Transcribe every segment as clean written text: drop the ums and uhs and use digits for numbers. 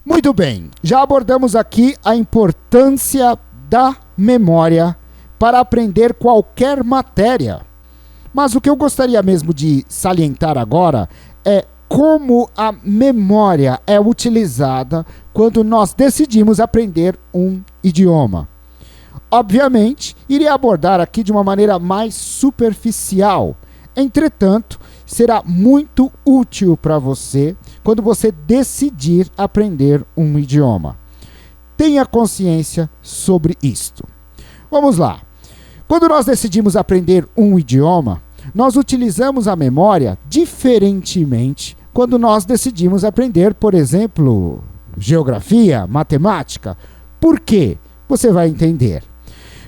Muito bem, já abordamos aqui a importância da memória para aprender qualquer matéria. Mas o que eu gostaria mesmo de salientar agora é como a memória é utilizada quando nós decidimos aprender um idioma. Obviamente, irei abordar aqui de uma maneira mais superficial. Entretanto, será muito útil para você quando você decidir aprender um idioma. Tenha consciência sobre isto. Vamos lá. Quando nós decidimos aprender um idioma, nós utilizamos a memória diferentemente quando nós decidimos aprender, por exemplo, geografia, matemática. Por quê? Você vai entender.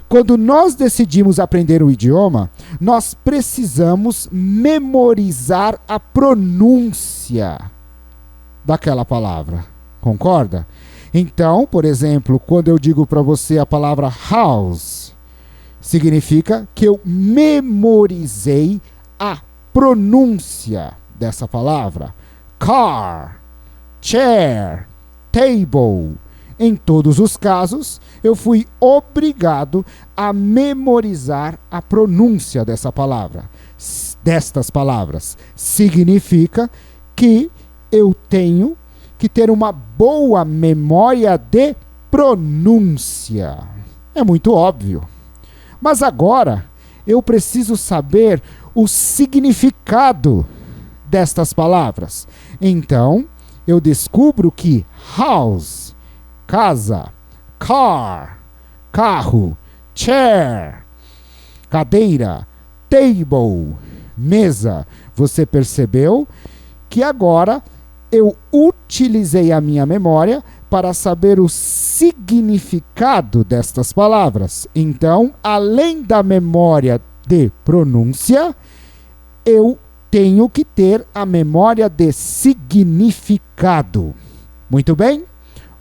Quando nós decidimos aprender o idioma, nós precisamos memorizar a pronúncia daquela palavra. Concorda? Então, por exemplo, quando eu digo para você a palavra house, significa que eu memorizei a pronúncia dessa palavra. Car, chair, table. Em todos os casos, eu fui obrigado a memorizar a pronúncia dessa palavra, destas palavras. Significa que eu tenho que ter uma boa memória de pronúncia. É muito óbvio. Mas agora, eu preciso saber o significado destas palavras. Então, eu descubro que house, casa, car, carro, chair, cadeira, table, mesa. Você percebeu que agora eu utilizei a minha memória para saber o significado destas palavras. Então, além da memória de pronúncia, eu tenho que ter a memória de significado. Muito bem?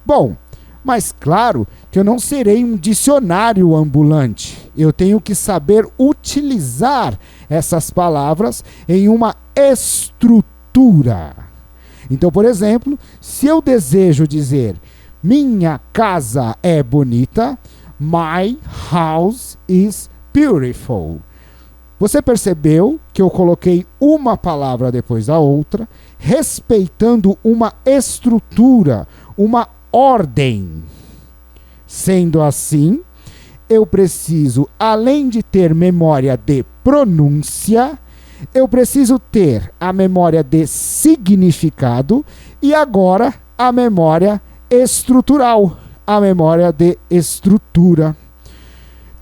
Bom, mas claro que eu não serei um dicionário ambulante. Eu tenho que saber utilizar essas palavras em uma estrutura. Então, por exemplo, se eu desejo dizer minha casa é bonita, my house is beautiful. Você percebeu que eu coloquei uma palavra depois da outra, respeitando uma estrutura, uma ordem. Sendo assim, eu preciso, além de ter memória de pronúncia, eu preciso ter a memória de significado e agora a memória estrutural, a memória de estrutura.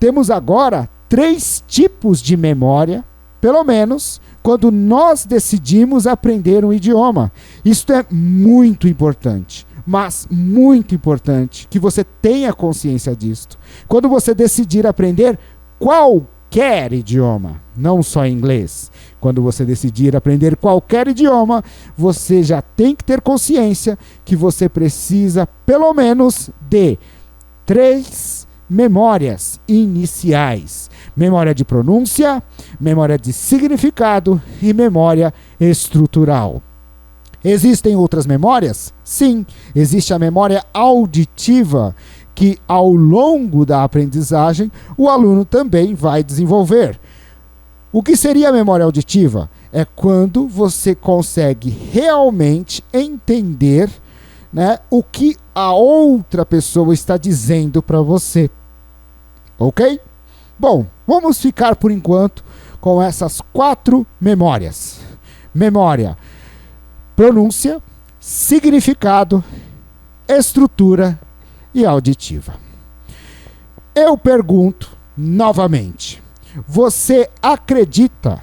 Temos agora 3 tipos de memória, pelo menos, quando nós decidimos aprender um idioma. Isto é muito importante, mas muito importante que você tenha consciência disto. Quando você decidir aprender qualquer idioma, não só inglês. Quando você decidir aprender qualquer idioma, você já tem que ter consciência que você precisa, pelo menos, de 3 memórias iniciais. Memória de pronúncia, memória de significado e memória estrutural. Existem outras memórias? Sim, existe a memória auditiva, que ao longo da aprendizagem o aluno também vai desenvolver. O que seria a memória auditiva? É quando você consegue realmente entender, né, o que a outra pessoa está dizendo para você. Ok? Bom, vamos ficar por enquanto com essas 4 memórias. Memória, pronúncia, significado, estrutura e auditiva. Eu pergunto novamente: você acredita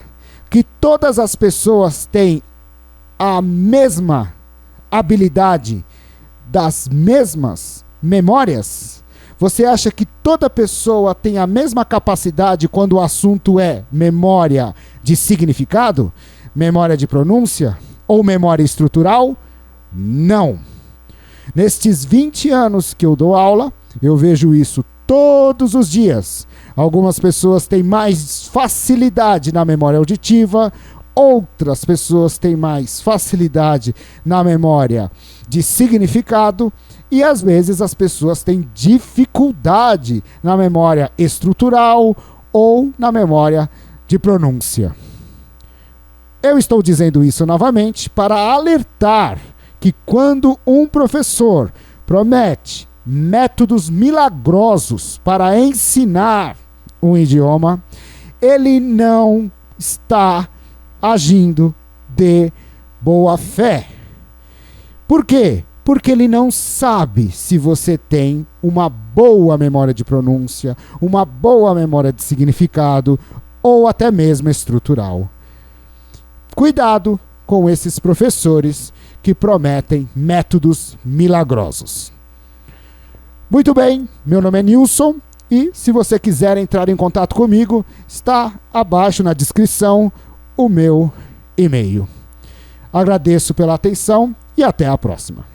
que todas as pessoas têm a mesma habilidade das mesmas memórias? Você acha que toda pessoa tem a mesma capacidade quando o assunto é memória de significado, memória de pronúncia ou memória estrutural? Não. Nestes 20 anos que eu dou aula, eu vejo isso todos os dias. Algumas pessoas têm mais facilidade na memória auditiva, outras pessoas têm mais facilidade na memória de significado, e às vezes as pessoas têm dificuldade na memória estrutural ou na memória de pronúncia. Eu estou dizendo isso novamente para alertar que quando um professor promete métodos milagrosos para ensinar um idioma, ele não está agindo de boa fé. Por quê? Porque ele não sabe se você tem uma boa memória de pronúncia, uma boa memória de significado ou até mesmo estrutural. Cuidado com esses professores que prometem métodos milagrosos. Muito bem, meu nome é Nilson e se você quiser entrar em contato comigo, está abaixo na descrição o meu e-mail. Agradeço pela atenção e até a próxima.